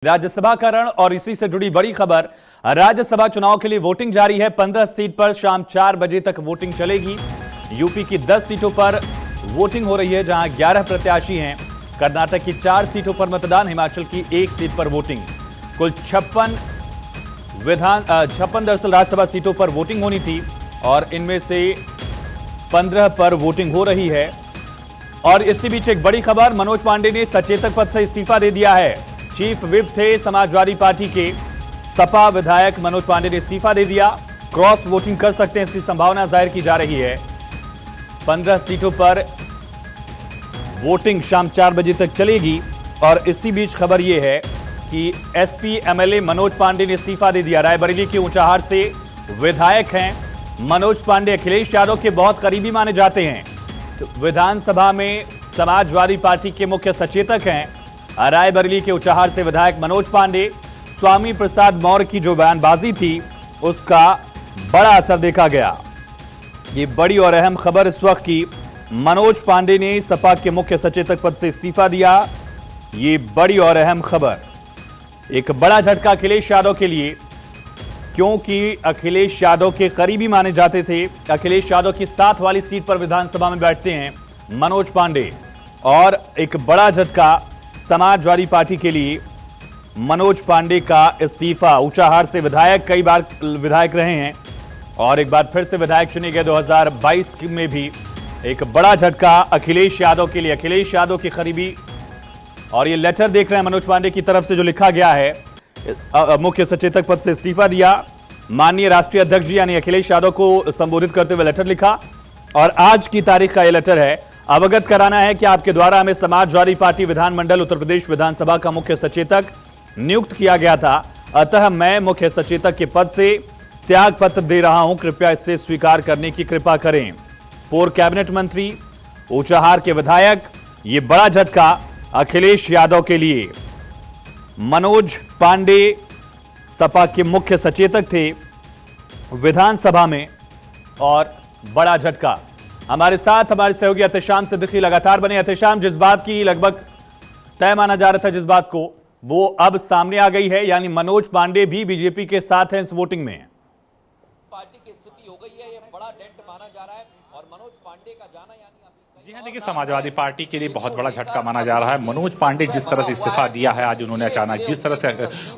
राज्यसभा का रण और इसी से जुड़ी बड़ी खबर। राज्यसभा चुनाव के लिए वोटिंग जारी है। 15 सीट पर शाम 4 बजे तक वोटिंग चलेगी। यूपी की 10 सीटों पर वोटिंग हो रही है, जहां 11 प्रत्याशी हैं। कर्नाटक की 4 सीटों पर मतदान, हिमाचल की 1 सीट पर वोटिंग। कुल 56 दरअसल राज्यसभा सीटों पर वोटिंग होनी थी और इनमें से 15 पर वोटिंग हो रही है। और इसी बीच एक बड़ी खबर, मनोज पांडे ने सचेतक पद से इस्तीफा दे दिया है। चीफ विप थे समाजवादी पार्टी के सपा विधायक मनोज पांडे ने इस्तीफा दे दिया। क्रॉस वोटिंग कर सकते हैं, इसकी संभावना जाहिर की जा रही है। 15 सीटों पर वोटिंग शाम 4 बजे तक चलेगी। और इसी बीच खबर यह है कि एसपी एमएलए मनोज पांडे ने इस्तीफा दे दिया। रायबरेली के ऊंचाहार से विधायक हैं मनोज पांडे, अखिलेश यादव के बहुत करीबी माने जाते हैं। तो विधानसभा में समाजवादी पार्टी के मुख्य सचेतक हैं। रायबरेली के ऊंचाहार से विधायक मनोज पांडे, स्वामी प्रसाद मौर्य की जो बयानबाजी थी उसका बड़ा असर देखा गया। ये बड़ी और अहम खबर इस वक्त की, मनोज पांडे ने सपा के मुख्य सचेतक पद से इस्तीफा दिया। ये बड़ी और अहम खबर, एक बड़ा झटका अखिलेश यादव के लिए, क्योंकि अखिलेश यादव के करीबी माने जाते थे। अखिलेश यादव की 7 वाली सीट पर विधानसभा में बैठते हैं मनोज पांडे। और एक बड़ा झटका समाजवादी पार्टी के लिए, मनोज पांडे का इस्तीफा। ऊंचाहार से विधायक, कई बार विधायक रहे हैं और एक बार फिर से विधायक चुने गए 2022 में भी। एक बड़ा झटका अखिलेश यादव के लिए, अखिलेश यादव के करीबी। और ये लेटर देख रहे हैं मनोज पांडे की तरफ से जो लिखा गया है, मुख्य सचेतक पद से इस्तीफा दिया। माननीय राष्ट्रीय अध्यक्ष जी यानी अखिलेश यादव को संबोधित करते हुए लेटर लिखा। और आज की तारीख का यह लेटर है। अवगत कराना है कि आपके द्वारा हमें समाजवादी पार्टी विधानमंडल उत्तर प्रदेश विधानसभा का मुख्य सचेतक नियुक्त किया गया था, अतः मैं मुख्य सचेतक के पद से त्याग पत्र दे रहा हूं। कृपया इसे स्वीकार करने की कृपा करें। पूर्व कैबिनेट मंत्री, ऊंचाहार के विधायक, ये बड़ा झटका अखिलेश यादव के लिए। मनोज पांडे सपा के मुख्य सचेतक थे विधानसभा में और बड़ा झटका। हमारे साथ हमारे सहयोगी एहतेशाम सिद्दीकी लगातार बने। एहतेशाम, जिस बात की लगभग तय माना जा रहा था जिस बात को, वो अब सामने आ गई है, यानी मनोज पांडे भी बीजेपी के साथ हैं इस वोटिंग में। पार्टी की स्थिति हो गई है, ये बड़ा डेंट माना जा रहा है और मनोज पांडे का जाना यानी जी हाँ, देखिए समाजवादी पार्टी के लिए बहुत बड़ा झटका माना जा रहा है। मनोज पांडे जिस तरह से इस्तीफा दिया है आज उन्होंने, अचानक जिस तरह से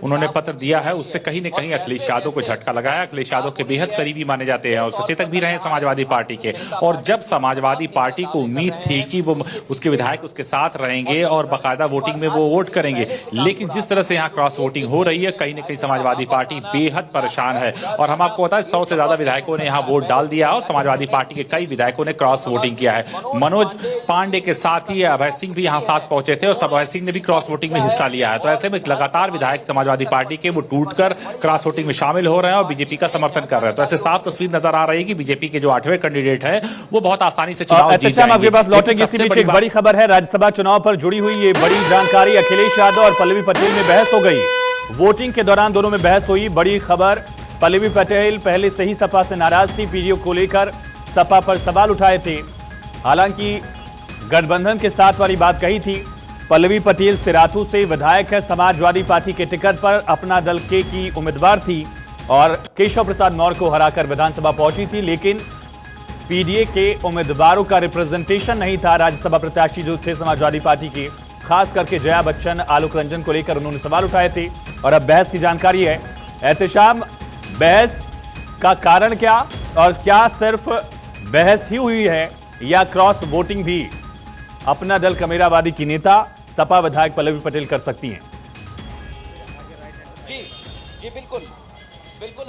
उन्होंने पत्र दिया है, उससे कहीं न कहीं अखिलेश यादव को झटका लगा है। अखिलेश यादव के बेहद करीबी माने जाते हैं और सचेतक भी रहे समाजवादी पार्टी के। और जब समाजवादी पार्टी को उम्मीद थी कि वो उसके विधायक उसके साथ रहेंगे और बाकायदा वोटिंग में वो वोट करेंगे, लेकिन जिस तरह से यहाँ क्रॉस वोटिंग हो रही है, कहीं न कहीं समाजवादी पार्टी बेहद परेशान है। और हम आपको बताएं, 100 से ज्यादा विधायकों ने यहाँ वोट डाल दिया और समाजवादी पार्टी के कई विधायकों ने क्रॉस वोटिंग किया है। मनोज पांडे के साथ ही अभय सिंह भी यहां साथ पहुंचे थे और अभय सिंह ने भी क्रॉस वोटिंग में हिस्सा लिया है। तो ऐसे में लगातार विधायक समाजवादी पार्टी के वो टूटकर क्रॉस वोटिंग में शामिल हो रहे हैं और बीजेपी का समर्थन कर रहे हैं। तो ऐसे साफ तस्वीर नजर आ रही है कि बीजेपी के जो 8वें कैंडिडेट है वो बहुत आसानी से चुनाव जीत जाएंगे। आपके पास लौटेंगे। इसी बीच एक बड़ी खबर है, राज्यसभा चुनाव पर जुड़ी हुई ये बड़ी जानकारी। अखिलेश यादव और पल्लवी पटेल में बहस हो गई। वोटिंग के दौरान दोनों में बहस हुई। बड़ी खबर, पल्लवी पटेल पहले से ही सपा से नाराज थी, पीडीओ को लेकर सपा पर सवाल उठाए थे। हालांकि गठबंधन के साथ वाली बात कही थी। पल्लवी पटेल सिराथू से विधायक है, समाजवादी पार्टी के टिकट पर अपना दल के की उम्मीदवार थी और केशव प्रसाद मौर्य को हराकर विधानसभा पहुंची थी। लेकिन पीडीए के उम्मीदवारों का रिप्रेजेंटेशन नहीं था। राज्यसभा प्रत्याशी जो थे समाजवादी पार्टी के, खास करके जया बच्चन, आलोक रंजन को लेकर उन्होंने सवाल उठाए थे। और अब बहस की जानकारी है। एहतेशाम, बहस का कारण क्या, और क्या सिर्फ बहस ही हुई है या क्रॉस वोटिंग भी अपना दल कमेरावादी की नेता सपा विधायक पल्लवी पटेल कर सकती हैं? जी बिल्कुल।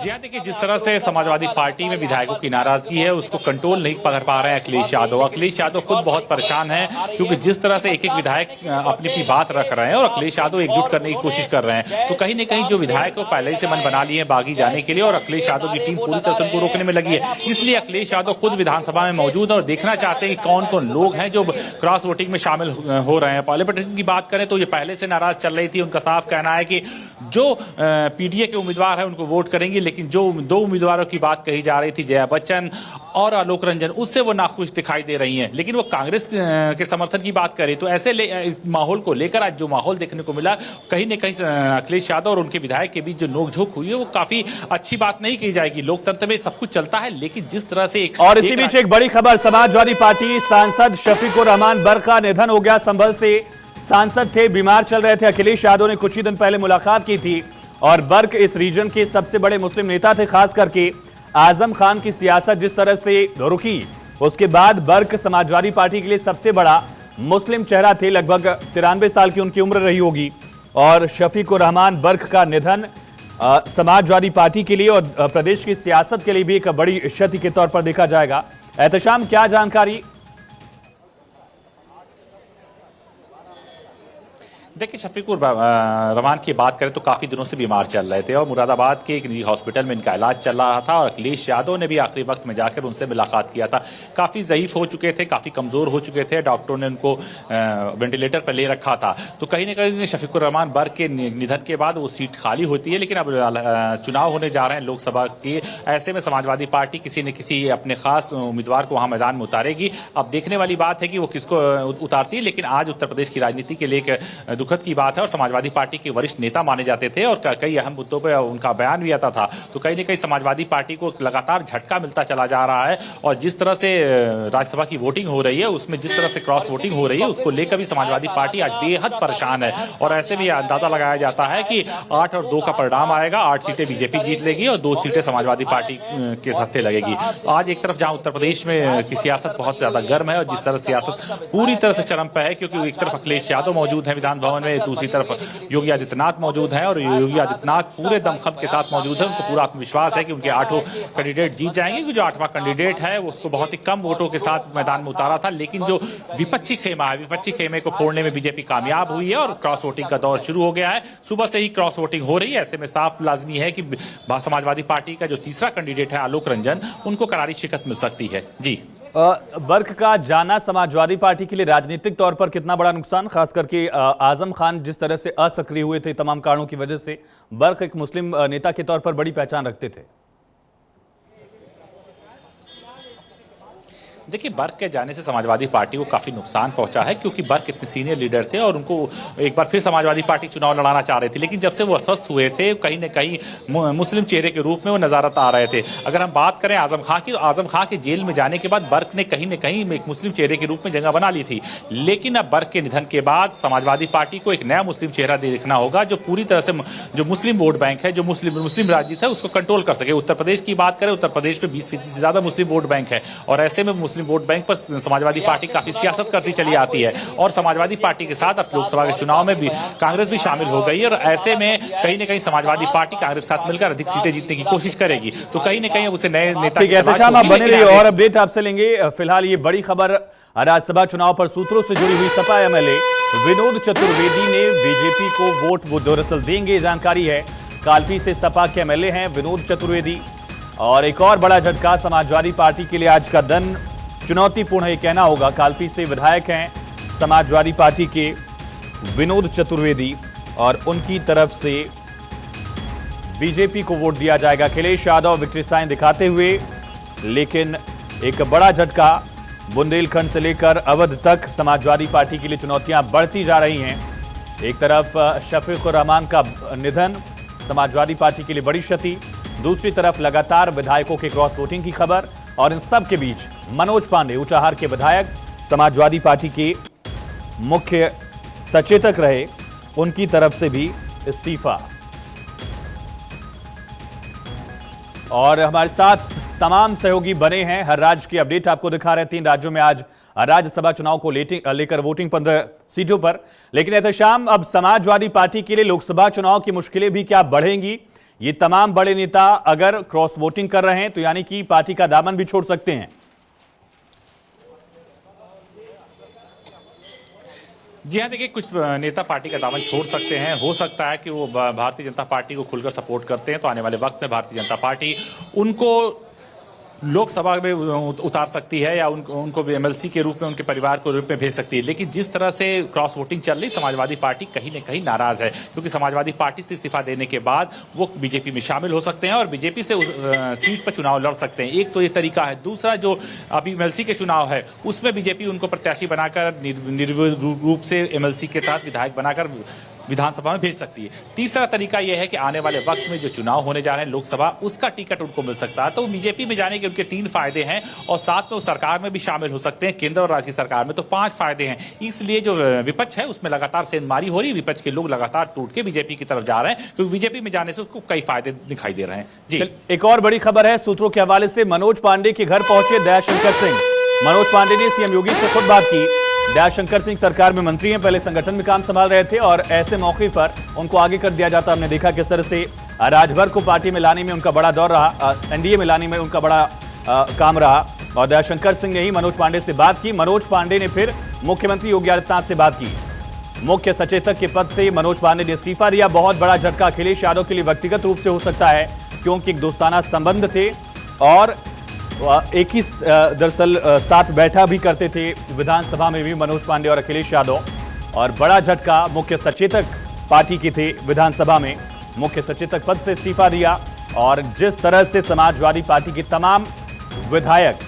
जी हाँ, देखिए जिस तरह से समाजवादी पार्टी में विधायकों की नाराजगी है उसको कंट्रोल नहीं कर पा रहे हैं अखिलेश यादव। अखिलेश यादव खुद बहुत परेशान है, क्योंकि जिस तरह से एक एक विधायक अपनी अपनी बात रख रहे हैं और अखिलेश यादव एकजुट करने की कोशिश कर रहे हैं। तो कहीं न कहीं जो विधायक है पहले ही से मन बना लिए हैं बागी जाने के लिए और अखिलेश यादव की टीम पूरी तरह से उनको रोकने में लगी है। इसलिए अखिलेश यादव खुद विधानसभा में मौजूद है और देखना चाहते हैं कि कौन कौन लोग हैं जो क्रॉस वोटिंग में शामिल हो रहे हैं। पल्लवी पटेल की बात करें तो ये पहले से नाराज चल रही थी। उनका साफ कहना है कि जो पीडीए के उम्मीदवार है उनको वोट करें करेंगी, लेकिन जो 2 उम्मीदवारों की बात कही जा रही थी, जया बच्चन और आलोक रंजन, उससे वो नाखुश दिखाई दे रही हैं। लेकिन वो कांग्रेस के समर्थन की बात करें तो ऐसे इस माहौल को लेकर आज जो माहौल देखने को मिला, कहीं न कहीं अखिलेश यादव और उनके विधायक के बीच जो नोकझोंक हुई है वो काफी अच्छी बात नहीं की जाएगी। लोकतंत्र में सब कुछ चलता है, लेकिन जिस तरह से और इसी बीच एक बड़ी खबर, समाजवादी पार्टी सांसद शफीकुर रहमान बर्क का निधन हो गया। संभल से सांसद थे, बीमार चल रहे थे। अखिलेश यादव ने कुछ ही दिन पहले मुलाकात की थी और बर्क इस रीजन के सबसे बड़े मुस्लिम नेता थे। खास करके आजम खान की सियासत जिस तरह से रुकी, उसके बाद बर्क समाजवादी पार्टी के लिए सबसे बड़ा मुस्लिम चेहरा थे। लगभग 93 साल की उनकी उम्र रही होगी और शफीकुर रहमान बर्क का निधन समाजवादी पार्टी के लिए और प्रदेश की सियासत के लिए भी एक बड़ी क्षति के तौर पर देखा जाएगा। एहतशाम, क्या जानकारी? देखिए, शफीकुर रहमान की बात करें तो काफी दिनों से बीमार चल रहे थे और मुरादाबाद के एक निजी हॉस्पिटल में इनका इलाज चल रहा था और अखिलेश यादव ने भी आखिरी वक्त में जाकर उनसे मुलाकात किया था। काफी ज़ईफ हो चुके थे, काफी कमजोर हो चुके थे, डॉक्टरों ने उनको वेंटिलेटर पर ले रखा था। तो कहीं ना कहीं शफीकुर रहमान बर्क के निधन के बाद वो सीट खाली होती है, लेकिन अब चुनाव होने जा रहे हैं लोकसभा के। ऐसे में समाजवादी पार्टी किसी न किसी अपने खास उम्मीदवार को वहां मैदान में उतारेगी। अब देखने वाली बात है कि वो किसको उतारती है, लेकिन आज उत्तर प्रदेश की राजनीति के लिए एक दुखद की बात है और समाजवादी पार्टी के वरिष्ठ नेता माने जाते थे और कई अहम मुद्दों पर उनका बयान भी आता था। तो कहीं न कहीं समाजवादी पार्टी को लगातार झटका मिलता चला जा रहा है और जिस तरह से राज्यसभा की वोटिंग हो रही है, उसमें जिस तरह से क्रॉस वोटिंग हो रही है, उसको लेकर भी समाजवादी पार्टी आज बेहद परेशान है। और ऐसे में अंदाजा लगाया जाता है कि 8 और 2 का परिणाम आएगा। 8 सीटें बीजेपी जीत लेगी और 2 सीटें समाजवादी पार्टी के सत्ते लगेगी। आज एक तरफ जहां उत्तर प्रदेश में की सियासत बहुत ज्यादा गर्म है और जिस तरह सियासत पूरी तरह से चरम पे है, क्योंकि एक तरफ अखिलेश यादव मौजूद है विधान भवन में, दूसरी तरफ योगी आदित्यनाथ मौजूद हैं और योगी आदित्यनाथ पूरे दमखम के साथ मौजूद है। उनको पूरा आत्मविश्वास है कि उनके 8 कैंडिडेट जीत जाएंगे, क्योंकि जो 8वां कैंडिडेट है उसको बहुत ही कम वोटों के साथ मैदान में उतारा था। लेकिन जो विपक्षी खेमा है, विपक्षी खेमे को फोड़ने में बीजेपी कामयाब हुई है और क्रॉस वोटिंग का दौर शुरू हो गया है। सुबह से ही क्रॉस वोटिंग हो रही है। ऐसे में साफ लाजमी है कि समाजवादी पार्टी का जो तीसरा कैंडिडेट है आलोक रंजन, उनको करारी शिकस्त मिल सकती है। जी, बर्क का जाना समाजवादी पार्टी के लिए राजनीतिक तौर पर कितना बड़ा नुकसान, खास करके आजम खान जिस तरह से असक्रिय हुए थे तमाम कारणों की वजह से। बर्क एक मुस्लिम नेता के तौर पर बड़ी पहचान रखते थे। देखिए, बर्क के जाने से समाजवादी पार्टी को काफी नुकसान पहुंचा है, क्योंकि बर्क इतने सीनियर लीडर थे और उनको एक बार फिर समाजवादी पार्टी चुनाव लड़ाना चाह रही थी। लेकिन जब से वो अस्वस्थ हुए थे, कहीं न कहीं मुस्लिम चेहरे के रूप में वो नजारत आ रहे थे। अगर हम बात करें आजम खान की, तो आजम खान के जेल में जाने के बाद बर्क ने कहीं न कहीं एक मुस्लिम चेहरे के रूप में जगह बना ली थी। लेकिन अब बर्क के निधन के बाद समाजवादी पार्टी को एक नया मुस्लिम चेहरा देखना होगा, जो पूरी तरह से जो मुस्लिम वोट बैंक है, जो मुस्लिम राजनीति है, उसको कंट्रोल कर सके। उत्तर प्रदेश की बात करें, उत्तर प्रदेश में 20% से ज्यादा मुस्लिम वोट बैंक है और ऐसे में मुस्लिम वोट बैंक पर समाजवादी पार्टी काफी सियासत करती चली आती है और समाजवादी पार्टी के साथ अब लोकसभा के चुनाव में भी कांग्रेस भी शामिल हो गई है और ऐसे में कहीं न कहीं समाजवादी पार्टी कांग्रेस के साथ मिलकर अधिक सीटें जीतने की कोशिश करेगी। तो कहीं न कहीं उसे नए नेता की तलाश होगी। आप बने रहिए और अपडेट आपसे लेंगे। फिलहाल ये बड़ी खबर राज्यसभा चुनाव पर सूत्रों से जुड़ी हुई। सपा एमएलए विनोद चतुर्वेदी ने बीजेपी को वोट वो दरअसल देंगे, जानकारी है। कालपी से सपा के एमएलए हैं विनोद चतुर्वेदी और एक और बड़ा झटका समाजवादी पार्टी के लिए आज का दिन चुनौतीपूर्ण है कहना होगा। कालपी से विधायक हैं समाजवादी पार्टी के विनोद चतुर्वेदी और उनकी तरफ से बीजेपी को वोट दिया जाएगा। अखिलेश यादव विक्ट्री साइन दिखाते हुए, लेकिन एक बड़ा झटका, बुंदेलखंड से लेकर अवध तक समाजवादी पार्टी के लिए चुनौतियां बढ़ती जा रही हैं। एक तरफ शफीकुर रहमान का निधन समाजवादी पार्टी के लिए बड़ी क्षति, दूसरी तरफ लगातार विधायकों के क्रॉस वोटिंग की खबर और इन सब के बीच मनोज पांडे, ऊंचाहार के विधायक, समाजवादी पार्टी के मुख्य सचेतक रहे, उनकी तरफ से भी इस्तीफा। और हमारे साथ तमाम सहयोगी बने हैं, हर राज्य की अपडेट आपको दिखा रहे हैं। 3 राज्यों में आज राज्यसभा चुनाव को लेकर वोटिंग 15 सीटों पर। लेकिन एहतशाम, अब समाजवादी पार्टी के लिए लोकसभा चुनाव की मुश्किलें भी क्या बढ़ेंगी? ये तमाम बड़े नेता अगर क्रॉस वोटिंग कर रहे हैं तो यानी कि पार्टी का दामन भी छोड़ सकते हैं। जी हाँ, देखिए, कुछ नेता पार्टी का दामन छोड़ सकते हैं। हो सकता है कि वो भारतीय जनता पार्टी को खुलकर सपोर्ट करते हैं, तो आने वाले वक्त में भारतीय जनता पार्टी उनको लोकसभा में उतार सकती है या उनको एमएलसी के रूप में उनके परिवार को रूप में भेज सकती है। लेकिन जिस तरह से क्रॉस वोटिंग चल रही, समाजवादी पार्टी कहीं न कहीं नाराज है, क्योंकि समाजवादी पार्टी से इस्तीफा देने के बाद वो बीजेपी में शामिल हो सकते हैं और बीजेपी से सीट पर चुनाव लड़ सकते हैं। एक तो ये तरीका है। दूसरा, जो अभी एमएलसी के चुनाव है उसमें बीजेपी उनको प्रत्याशी बनाकर निर्विरोध रूप से एमएलसी के तहत विधायक बनाकर विधानसभा में भेज सकती है। तीसरा तरीका यह है कि आने वाले वक्त में जो चुनाव होने जा रहे हैं लोकसभा, उसका टिकट उनको मिल सकता है। तो बीजेपी में जाने के उनके 3 फायदे हैं और साथ में वो सरकार में भी शामिल हो सकते हैं, केंद्र और राज्य की सरकार में, तो 5 फायदे हैं। इसलिए जो विपक्ष है उसमें लगातार सेंधमारी हो रही है। विपक्ष के लोग लगातार टूट के बीजेपी की तरफ जा रहे हैं, क्योंकि बीजेपी में जाने से उसको कई फायदे दिखाई दे रहे हैं। जी, एक और बड़ी खबर है सूत्रों के हवाले से। मनोज पांडे के घर पहुंचे दयाशंकर सिंह। मनोज पांडे ने सीएम योगी से खुद बात की। दयाशंकर सिंह सरकार में मंत्री हैं, पहले संगठन में काम संभाल रहे थे और ऐसे मौके पर उनको आगे कर दिया जाता। हमने देखा किस तरह से राजभर को पार्टी में लाने में उनका बड़ा दौर रहा, एनडीए में लाने में उनका बड़ा काम रहा। और दयाशंकर सिंह ने ही मनोज पांडे से बात की। मनोज पांडे ने फिर मुख्यमंत्री योगी आदित्यनाथ से बात की। मुख्य सचेतक के पद से मनोज पांडे ने इस्तीफा दिया। बहुत बड़ा झटका अखिलेश यादव के लिए व्यक्तिगत रूप से हो सकता है, क्योंकि एक दोस्ताना संबंध थे और एक ही दरअसल साथ बैठा भी करते थे विधानसभा में भी मनोज पांडे और अखिलेश यादव। और बड़ा झटका मुख्य सचेतक पार्टी के थे विधानसभा में, मुख्य सचेतक पद से इस्तीफा दिया। और जिस तरह से समाजवादी पार्टी के तमाम विधायक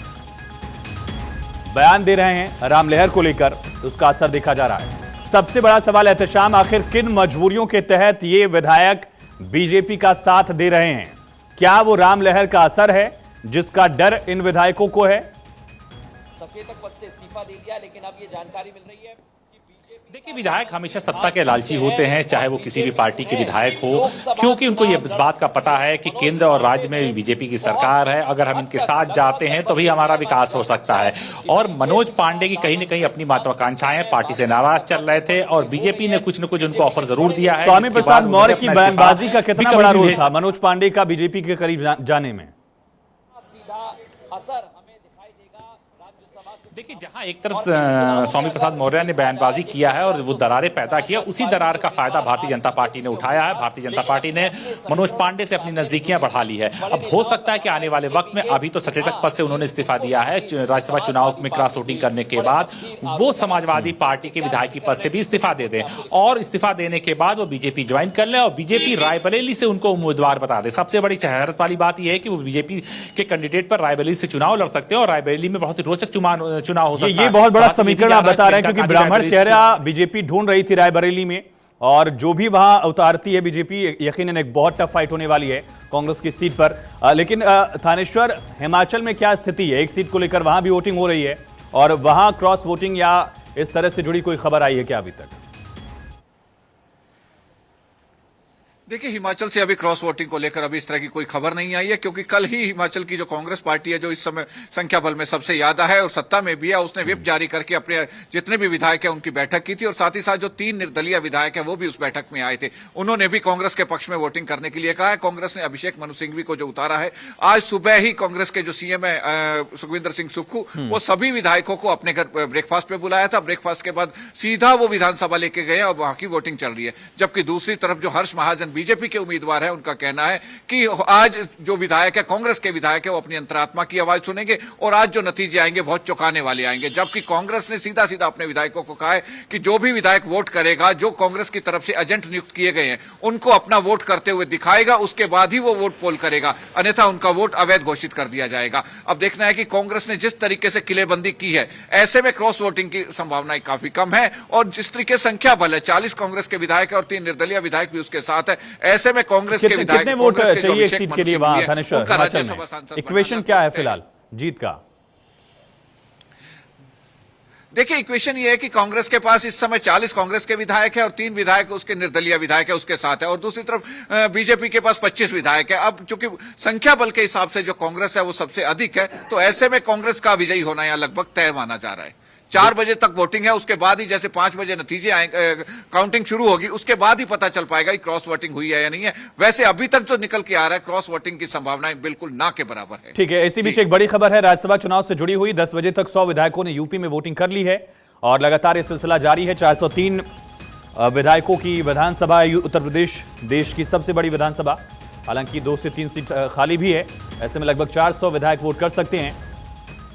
बयान दे रहे हैं रामलहर को लेकर, उसका असर देखा जा रहा है। सबसे बड़ा सवाल एहतशाम, आखिर किन मजबूरियों के तहत ये विधायक बीजेपी का साथ दे रहे हैं? क्या वो रामलहर का असर है जिसका डर इन विधायकों को है? सचेतक पद से इस्तीफा दे दिया, लेकिन अब ये जानकारी मिल रही है कि बीजेपी, देखिए, विधायक हमेशा सत्ता के लालची होते हैं, चाहे वो किसी भी पार्टी के विधायक हो, क्योंकि उनको ये इस बात का पता है कि केंद्र और राज्य में बीजेपी की सरकार है। अगर हम इनके साथ जाते हैं तो भी हमारा विकास हो सकता है। और मनोज पांडे की कहीं न कहीं अपनी महत्वाकांक्षाएं, पार्टी से नाराज चल रहे थे और बीजेपी ने कुछ न कुछ उनको ऑफर जरूर दिया है। स्वामी प्रसाद मौर्य की बयानबाजी का कितना बड़ा रोल था मनोज पांडे का बीजेपी के करीब जाने में? असर हमें दिखाई देगा राज्यसभा। देखिए, जहां एक तरफ स्वामी प्रसाद मौर्य ने बयानबाजी किया है और वो दरारें पैदा किया, उसी दरार का फायदा भारतीय जनता पार्टी ने उठाया है। भारतीय जनता पार्टी ने मनोज पांडे से अपनी नजदीकियां बढ़ा ली है। अब हो सकता है कि आने वाले वक्त में, अभी तो सचेतक पद से उन्होंने इस्तीफा दिया है, राज्यसभा चुनाव में क्रॉस वोटिंग करने के बाद वो समाजवादी पार्टी के विधायक पद से भी इस्तीफा दे दें और इस्तीफा देने के बाद वो बीजेपी ज्वाइन कर ले और बीजेपी रायबरेली से उनको उम्मीदवार बता दे। सबसे बड़ी हैरत वाली बात यह है कि वो बीजेपी के कैंडिडेट पर रायबरेली से चुनाव लड़ सकते हैं और रायबरेली में बहुत ही रोचक चुनाव हो सकता है। ये बहुत बड़ा समीकरण आप बता रहे हैं, क्योंकि ब्राह्मण चेहरा बीजेपी ढूंढ रही थी रायबरेली में, और जो भी वहां उतारती है बीजेपी, यकीनन एक बहुत टफ फाइट होने वाली है कांग्रेस की सीट पर। लेकिन थानेश्वर, हिमाचल में क्या स्थिति है? एक सीट को लेकर वहां भी वोटिंग हो रही है और वहां क्रॉस वोटिंग या इस तरह से जुड़ी कोई खबर आई है क्या अभी तक? देखिए, हिमाचल से अभी क्रॉस वोटिंग को लेकर अभी इस तरह की कोई खबर नहीं आई है, क्योंकि कल ही हिमाचल की जो कांग्रेस पार्टी है, जो इस समय संख्या बल में सबसे ज्यादा है और सत्ता में भी है, उसने व्हिप जारी करके अपने जितने भी विधायक हैं उनकी बैठक की थी और साथ ही साथ जो 3 निर्दलीय विधायक हैं वो भी उस बैठक में आए थे। उन्होंने भी कांग्रेस के पक्ष में वोटिंग करने के लिए कहा है। कांग्रेस ने अभिषेक मनु सिंघवी को जो उतारा है, आज सुबह ही कांग्रेस के जो सीएम है सुखविंदर सिंह सुक्खू, वो सभी विधायकों को अपने घर ब्रेकफास्ट पे बुलाया था। ब्रेकफास्ट के बाद सीधा वो विधानसभा लेके गए और वहां की वोटिंग चल रही है। जबकि दूसरी तरफ जो हर्ष महाजन बीजेपी के उम्मीदवार है, उनका कहना है कि आज जो विधायक है, कांग्रेस के विधायक है, वो अपनी अंतरात्मा की आवाज सुनेंगे और आज जो नतीजे आएंगे बहुत चौंकाने वाले आएंगे। जबकि कांग्रेस ने सीधा सीधा अपने विधायकों को कहा है कि जो भी विधायक वोट करेगा, जो कांग्रेस की तरफ से एजेंट नियुक्त किए गए हैं, उनको अपना वोट करते हुए दिखाएगा, उसके बाद ही वो वोट पोल करेगा, अन्यथा उनका वोट अवैध घोषित कर दिया जाएगा। अब देखना है कि कांग्रेस ने जिस तरीके से किलेबंदी की है, ऐसे में क्रॉस वोटिंग की संभावनाएं काफी कम है और जिस तरीके संख्या बल है, 40 कांग्रेस के विधायक और 3 निर्दलीय विधायक भी उसके साथ है, ऐसे में कांग्रेस के विधायक, कितने वोट चाहिए एक सीट के लिए वहां थानेश्वर हिमाचल में? इक्वेशन क्या है फिलहाल जीत का? देखिए, इक्वेशन ये है कि कांग्रेस के पास इस समय 40 कांग्रेस के विधायक है और 3 विधायक उसके निर्दलीय विधायक है उसके साथ है और दूसरी तरफ बीजेपी के पास 25 विधायक है। अब चूंकि संख्या बल के हिसाब से जो कांग्रेस है वो सबसे अधिक है, तो ऐसे में कांग्रेस का विजयी होना यहां लगभग तय माना जा रहा है। 4 बजे तक वोटिंग है, उसके बाद ही जैसे 5 बजे नतीजे काउंटिंग शुरू होगी, उसके बाद ही पता चल पाएगा कि क्रॉस वोटिंग हुई है या नहीं है। वैसे अभी तक जो निकल के आ रहा है, क्रॉस वोटिंग की संभावनाएं बिल्कुल ना के बराबर है। ठीक है, इसी बीच एक बड़ी खबर है राज्यसभा चुनाव से जुड़ी हुई। 10 बजे तक 100 विधायकों ने यूपी में वोटिंग कर ली है और लगातार यह सिलसिला जारी है। 403 विधायकों की विधानसभा उत्तर प्रदेश, देश की सबसे बड़ी विधानसभा, हालांकि 2 से 3 सीट खाली भी है, ऐसे में लगभग 400 विधायक वोट कर सकते हैं।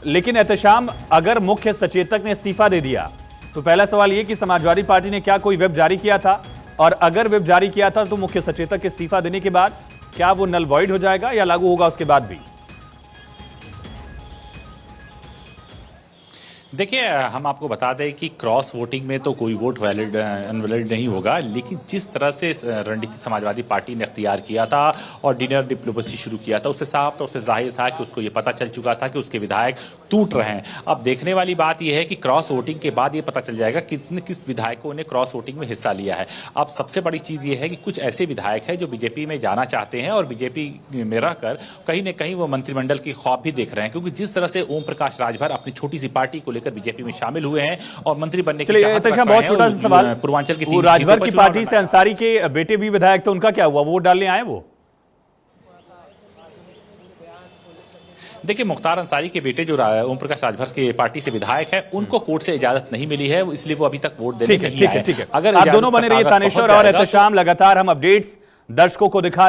लेकिन एहतशाम, अगर मुख्य सचेतक ने इस्तीफा दे दिया तो पहला सवाल यह कि समाजवादी पार्टी ने क्या कोई व्हिप जारी किया था, और अगर व्हिप जारी किया था तो मुख्य सचेतक इस्तीफा देने के बाद क्या वो नल वॉइड हो जाएगा या लागू होगा उसके बाद भी? देखिए, हम आपको बता दें कि क्रॉस वोटिंग में तो कोई वोट वैलिड अनवैलिड नहीं होगा, लेकिन जिस तरह से रणनीति समाजवादी पार्टी ने अख्तियार किया था और डिनर डिप्लोमेसी शुरू किया था, उससे साफ तौर से जाहिर था कि उसको ये पता चल चुका था कि उसके विधायक टूट रहे हैं। अब देखने वाली बात यह है कि क्रॉस वोटिंग के बाद ये पता चल जाएगा किस विधायकों ने क्रॉस वोटिंग में हिस्सा लिया है। अब सबसे बड़ी चीज ये है कि कुछ ऐसे विधायक हैं जो बीजेपी में जाना चाहते हैं और बीजेपी में रहकर कहीं न कहीं वो मंत्रिमंडल की ख्वाब भी देख रहे हैं, क्योंकि जिस तरह से ओम प्रकाश राजभर अपनी छोटी सी पार्टी को लेकर बीजेपी में शामिल हुए हैं और मंत्री बनने की चाहत रख रहे हैं। बहुत छोटा सा सवाल, पूर्वांचल की वो राजभर की पार्टी से अंसारी के बेटे भी विधायक, तो उनका क्या हुआ? वोट डालने आए वो? देखिए, मुख्तार अंसारी के बेटे जो ओम प्रकाश राजभर के पार्टी से विधायक है, उनको कोर्ट से इजाजत नहीं मिली है, इसलिए वो अभी तक वोट देने नहीं आए। ठीक है। अगर आप दोनों बने रहिए, तानेश्वर और एहतशाम, लगातार हम अपडेट्स दर्शकों को दिखा रहे हैं।